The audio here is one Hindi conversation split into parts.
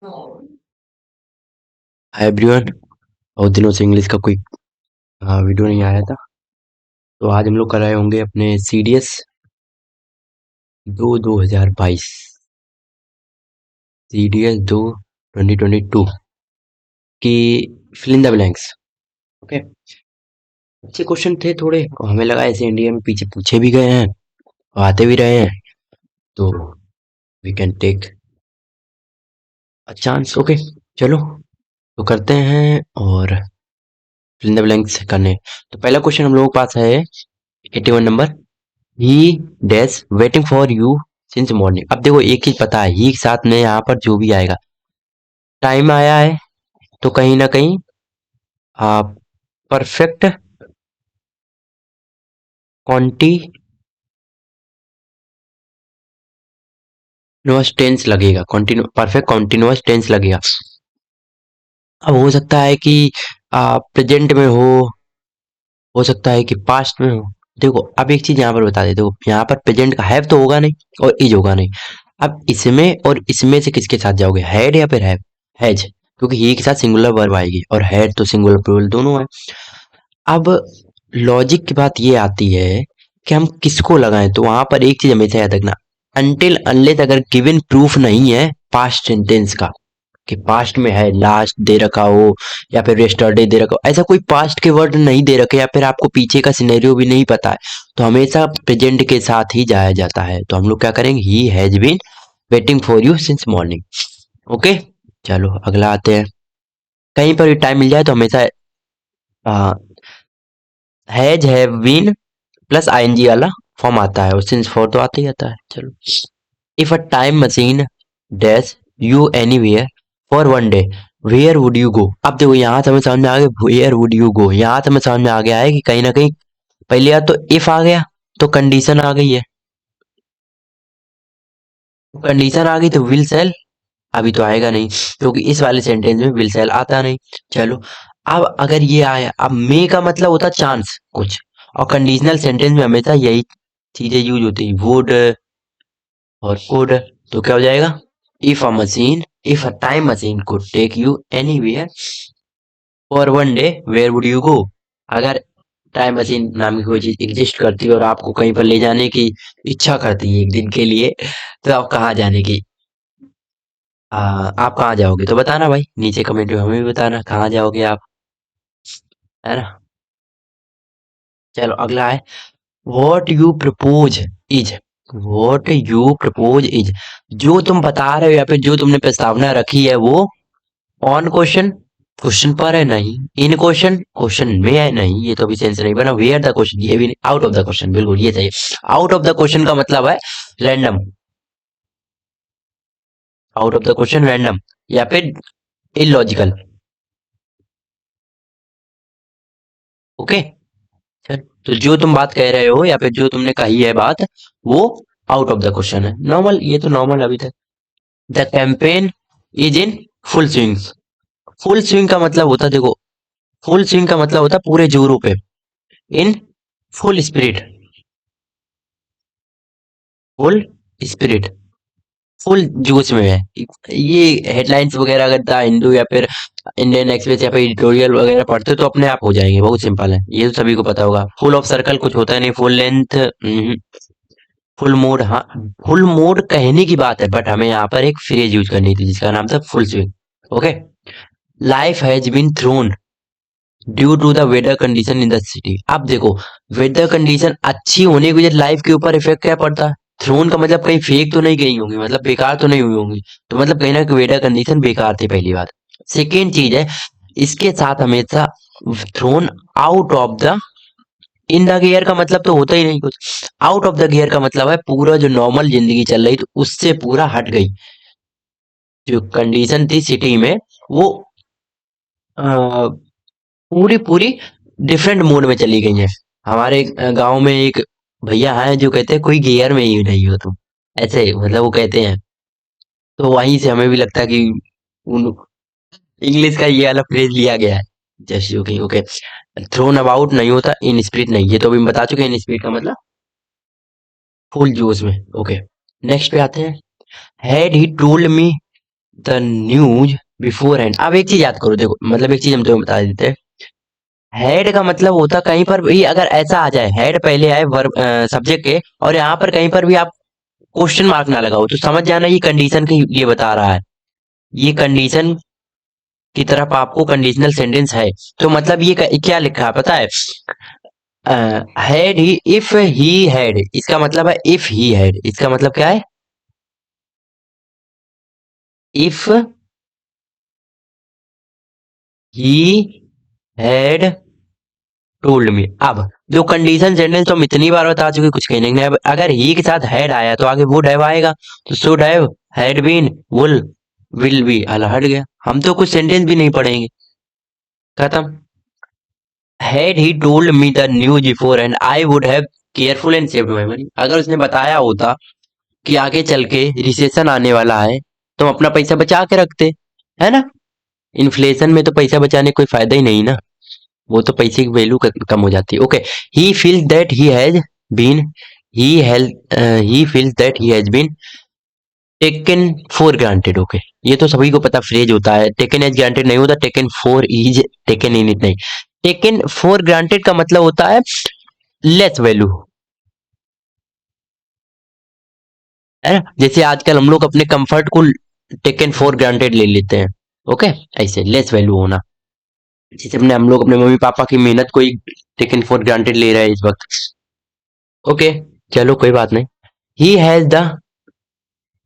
Hi everyone. बहुत दिनों से इंग्लिश का कोई वीडियो नहीं आया था। तो आज हम लोग कर रहे होंगे अपने सीडीएस 2022, सीडीएस 2022 की fill in the blanks. Okay, अच्छे क्वेश्चन थे थोड़े और हमें लगा ऐसे इंडिया में पीछे पूछे भी गए हैं और आते भी रहे हैं, तो we can take a chance. Okay, चलो तो करते हैं और फिल इन द ब्लैंक्स करने। तो पहला क्वेश्चन हम लोगों के पास है 81 number. He dash waiting for you since morning. अब देखो एक चीज पता है, ही के साथ में यहाँ पर जो भी आएगा टाइम आया है, तो कहीं ना कहीं परफेक्ट कॉन्टिन्यूअस टेंस लगेगा, परफेक्ट कॉन्टिन्यूअस टेंस लगेगा। अब हो सकता है कि प्रेजेंट में हो सकता है कि पास्ट में हो। देखो अब एक चीज यहाँ पर बता देते हो, यहाँ पर प्रेजेंट का हैव तो होगा नहीं और इज होगा नहीं। अब इसमें और इसमें से किसके साथ जाओगे, हैड या फिर हैज, क्योंकि ही के साथ सिंगुलर वर्ब आएगी और हैड तो सिंगुलर प्लूरल दोनों है। अब लॉजिक की बात ये आती है कि हम किसको लगाएं, तो वहां पर एक चीज हमेशा याद रखना, अनटिल अनलेस अगर गिवन प्रूफ नहीं है पास्ट सेंटेंस का, कि पास्ट में है, लास्ट दे रखा हो या फिर यस्टरडे दे रखा हो, ऐसा कोई पास्ट के वर्ड नहीं दे रखे या फिर आपको पीछे का सिनेरियो भी नहीं पता है, तो हमेशा प्रेजेंट के साथ ही जाया जाता है। तो हम लोग क्या करेंगे, he has been waiting for you since morning. Okay, चलो अगला आते हैं। कहीं पर भी टाइम मिल जाए तो हमेशा has have been plus ING वाला फॉर्म आता है और सिंस फॉर तो आता ही आता है। चलो, if a time machine dash you anywhere for one day, where would you go. अब देखो यहाँ से हमें समझ में आ गया वेयर वुड यू गो, यहाँ से हमें समझ में आ गया है कि कहीं ना कहीं पहले या तो इफ आ गया तो कंडीशन आ गई है, कंडीशन आ गई तो विल सेल अभी तो आएगा नहीं, क्योंकि इस वाले सेंटेंस में विल सेल आता नहीं। चलो, अब अगर ये आया, अब मे का मतलब होता चांस कुछ, और कंडीशनल सेंटेंस में हमेशा यही चीजें यूज होती है, वुड और कुड। तो क्या हो जाएगा, if a time machine could take you anywhere for one day where would you go. अगर टाइम मशीन नाम की कोई चीज एग्जिस्ट करती है और आपको कहीं पर ले जाने की इच्छा करती है एक दिन के लिए, तो आप कहाँ जाने की आप कहाँ जाओगे, तो बताना भाई नीचे कमेंट में, हमें भी बताना कहाँ जाओगे आप, है ना। चलो अगला है, what you propose is, what you propose is, जो तुम बता रहे हो या फिर जो तुमने प्रस्तावना रखी है वो ऑन क्वेश्चन, क्वेश्चन पर है नहीं, इन क्वेश्चन, क्वेश्चन में है नहीं, ये तो अभी सेंस नहीं बना, वेयर द क्वेश्चन ये भी नहीं, आउट ऑफ द क्वेश्चन, बिल्कुल ये चाहिए। आउट ऑफ द क्वेश्चन का मतलब है random, out of the question random या फिर इलॉजिकल। ओके, चल तो जो तुम बात कह रहे हो या फिर जो तुमने कही है बात, वो आउट ऑफ द क्वेश्चन है, नॉर्मल, ये तो नॉर्मल अभी तक। The campaign is in full swing, full swing का मतलब होता है, देखो फुल स्विंग का मतलब होता है पूरे जोरों पे, in full spirit, full spirit, full जोश में है। ये हेडलाइंस वगैरह अगर द हिंदू या फिर इंडियन एक्सप्रेस या फिर एडिटोरियल वगैरह पढ़ते हो तो अपने आप हो जाएंगे, बहुत सिंपल है, ये तो सभी को पता होगा। फुल ऑफ सर्कल कुछ होता है नहीं, फुल लेंथ, फुल मोड, हाँ फुल मोड कहने की बात है, बट हमें यहाँ पर एक फ्रेज यूज करनी थी जिसका नाम था full swing. Okay, life has been thrown due to the weather condition in the city. अब देखो, वेदर कंडीशन अच्छी होने की वजह लाइफ के ऊपर इफेक्ट क्या पड़ता है, थ्रोन का मतलब कहीं फेक तो नहीं गई होंगी, मतलब बेकार तो नहीं हुई होंगी, तो मतलब कहीं ना कहीं वेदर कंडीशन बेकार थी, पहली बात। सेकेंड चीज है, इसके साथ हमेशा thrown out of the, in the gear का मतलब तो होता ही नहीं कुछ, आउट ऑफ द गियर का मतलब है पूरा जो नॉर्मल जिंदगी चल रही थी उससे पूरा हट गई, जो कंडीशन थी सिटी में वो पूरी पूरी डिफरेंट मोड में चली गई है। हमारे गांव में एक भैया हैं जो कहते हैं कोई गियर में ही नहीं हो तुम, ऐसे मतलब वो कहते हैं, तो वहीं से हमें भी लगता है कि उन इंग्लिश का ये वाला फ्रेज लिया गया है। Just joking. Okay, thrown about नहीं होता, इन स्पिरिट नहीं, ये तो अभी हम बता चुके हैं, इन स्पिरिट का मतलब फुल जोश में। ओके, नेक्स्ट पे आते हैं, had he told me the news before hand. अब एक चीज याद करो, देखो मतलब एक चीज हम तुम्हें बता देते हैं। हेड का मतलब होता कहीं पर भी अगर ऐसा आ जाए, हेड पहले आए वर्ब सब्जेक्ट के, और यहाँ पर कहीं पर भी आप क्वेश्चन मार्क ना लगाओ, तो समझ जाना ये कंडीशन के लिए बता रहा है। ये कंडीशन की तरफ आपको कंडीशनल सेंटेंस है। तो मतलब ये क्या लिखा है पता है? Had he, if he had, इसका मतलब है इफ ही हैड, इसका मतलब क्या है? If he had told me. अब जो कंडीशन सेंटेंस तो हम इतनी बार बता चुके, कुछ कहने नहीं। अब अगर ही के साथ हैड आया तो आगे वुड हैव आएगा, तो should have, had been, will be, अला हट गया, हम तो कुछ सेंटेंस भी नहीं पढ़ेंगे, खत्म। Had he told me the news before and I would have careful and saved my money. अगर उसने बताया होता कि आगे चल के रिसेशन आने वाला है, तो हम अपना पैसा बचा के रखते, है ना? इन्फ्लेशन में तो पैसा बचाने कोई फायदा ही नहीं ना, वो तो पैसे की वैल्यू कम हो जाती है। Okay, he feels that he has been, he health, he feels that he has been taken for granted. Okay, ये तो सभी को पता फ्रेज होता है, टेकन एज ग्रांटेड नहीं होता, taken for is, taken in it नहीं। टेकन फॉर ग्रांटेड का मतलब होता है लेस वैल्यू, है ना? जैसे आजकल हम लोग अपने कंफर्ट को टेकन फॉर ग्रांटेड ले लेते हैं। ओके, ऐसे लेस वैल्यू होना, जैसे अपने हम लोग अपने मम्मी पापा की मेहनत को ही टेकन फॉर ग्रांटेड ले रहे हैं इस वक्त। ओके, चलो कोई बात नहीं। He has the,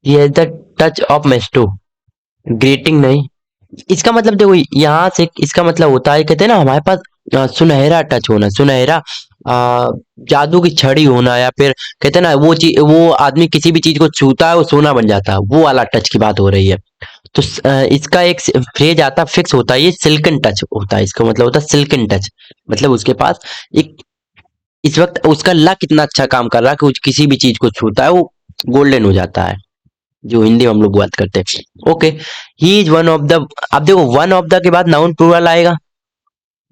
he has the touch of Maestro, greeting नहीं। इसका मतलब देखो, यहाँ से इसका मतलब होता है, कहते हैं ना हमारे पास सुनहरा टच होना, सुनहरा जादू की छड़ी होना, या फिर कहते हैं ना वो चीज, वो आदमी किसी भी चीज को छूता है वो सोना बन जाता है, वो वाला टच की बात हो रही है। तो इसका एक फ्रेज आता फिक्स होता है, ये सिल्कन टच होता है, इसका मतलब होता है सिल्कन टच। मतलब उसके पास एक, इस वक्त उसका लक इतना अच्छा काम कर रहा है कि वो किसी भी चीज को छूता है वो गोल्डन हो जाता है, जो हिंदी में हम लोग बात करते हैं। Okay, he is one of the. अब देखो वन ऑफ द के बाद नाउन प्लूरल आएगा,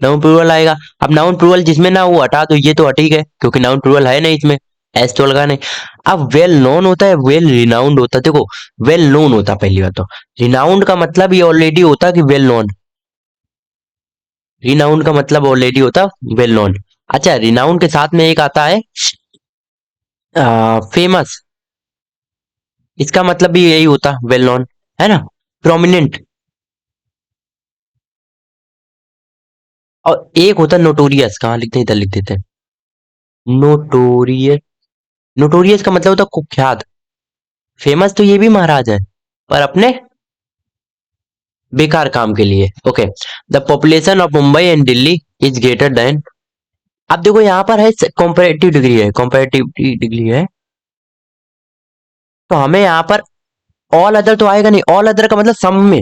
नाउन प्लूरल आएगा। अब नाउन प्लूरल जिसमें ना वो हटा, तो ये तो हट ही गए क्योंकि नाउन प्लूरल है नहीं इसमें, एस तो लगा नहीं। अब वेल नोन होता है, वेल रिनाउंड होता है। देखो, वेल नोन होता है पहली बात तो, रिनाउंड का मतलब ये ऑलरेडी होता है कि वेल नोन, रिनाउंड का मतलब ऑलरेडी होता वेल नोन। अच्छा, रिनाउंड के साथ में एक आता है फेमस, इसका मतलब भी यही होता वेल नोन, है ना? प्रोमिनेंट। और एक होता नोटोरियस, कहाँ लिखते हैं, इधर लिख देते हैं, नोटोरियस। नोटोरियस का मतलब होता कुख्यात। फेमस तो ये भी महाराज है, पर अपने बेकार काम के लिए। Okay, the population of Mumbai and Delhi is greater than. अब देखो यहाँ पर है कॉम्परेटिव डिग्री है, कॉम्परेटिव डिग्री है, तो हमें यहाँ पर ऑल अदर तो आएगा नहीं, ऑल अदर का मतलब सब में,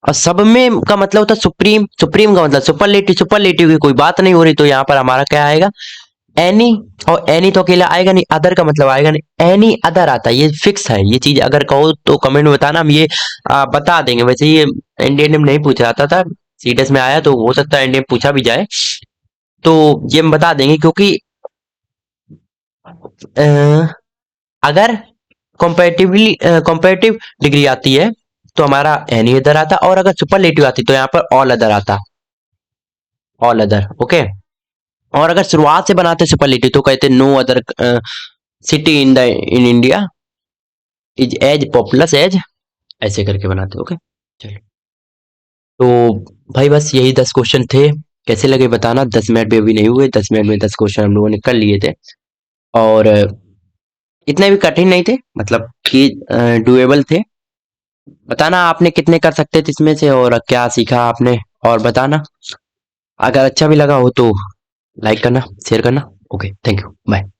और सब में का मतलब होता है सुप्रीम, सुप्रीम का मतलब सुपरलेटिव, सुपरलेटिव की कोई बात नहीं हो रही, तो यहाँ पर हमारा क्या आएगा? एनी। और एनी तो अकेला आएगा नहीं, अदर का मतलब आएगा नहीं, एनी अदर आता है, ये फिक्स है ये चीज। अगर कहो तो कमेंट में बताना, हम ये बता देंगे। वैसे ये इंडियन में नहीं पूछा जाता था, सीडीएस में आया, तो हो सकता है इंडियन पूछा भी जाए, तो ये हम बता देंगे, क्योंकि अ, अगर कंपैरेटिवली कंपैरेटिव डिग्री आती है तो हमारा एनी अदर आता, और अगर सुपरलेटिव आती तो यहाँ पर ऑल अदर आता, ऑल अदर। ओके, और अगर शुरुआत से बनाते सुपरलेटिव तो कहते no other city in the in India is as populous as, ऐसे करके बनाते। ओके, चलो। तो भाई बस यही 10 क्वेश्चन थे, कैसे लगे बताना। 10 मिनट भी अभी नहीं हुए, 10 मिनट में 10 क्वेश्चन हम लोगों ने कर लिए थे, और इतने भी कठिन नहीं थे, मतलब कि डुएबल थे। बताना आपने कितने कर सकते थे इसमें से, और क्या सीखा आपने, और बताना। अगर अच्छा भी लगा हो तो लाइक करना, शेयर करना। Okay, thank you, bye.